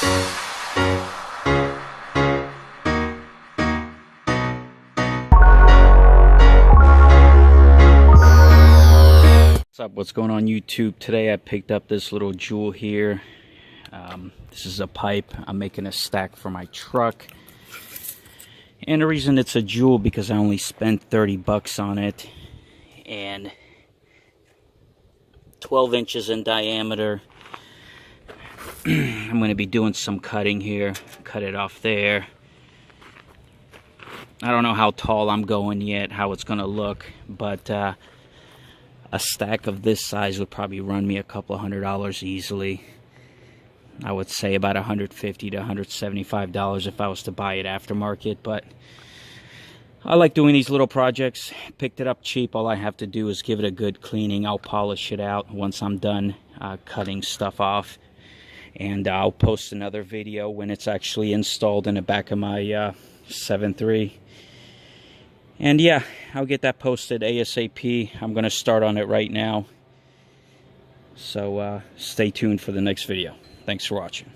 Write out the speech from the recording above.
What's up? What's going on YouTube? Today I picked up this little jewel here. This is a pipe. I'm making a stack for my truck. And the reason it's a jewel because I only spent 30 bucks on it. And 12 inches in diameter. I'm going to be doing some cutting here. Cut it off there. I don't know how tall I'm going yet, how it's going to look. But a stack of this size would probably run me a couple $100 easily. I would say about $150 to $175 if I was to buy it aftermarket, but I like doing these little projects. Picked it up cheap. All I have to do is give it a good cleaning. I'll polish it out once I'm done cutting stuff off, and I'll post another video when it's actually installed in the back of my 7.3. And yeah, I'll get that posted ASAP. I'm going to start on it right now. So stay tuned for the next video. Thanks for watching.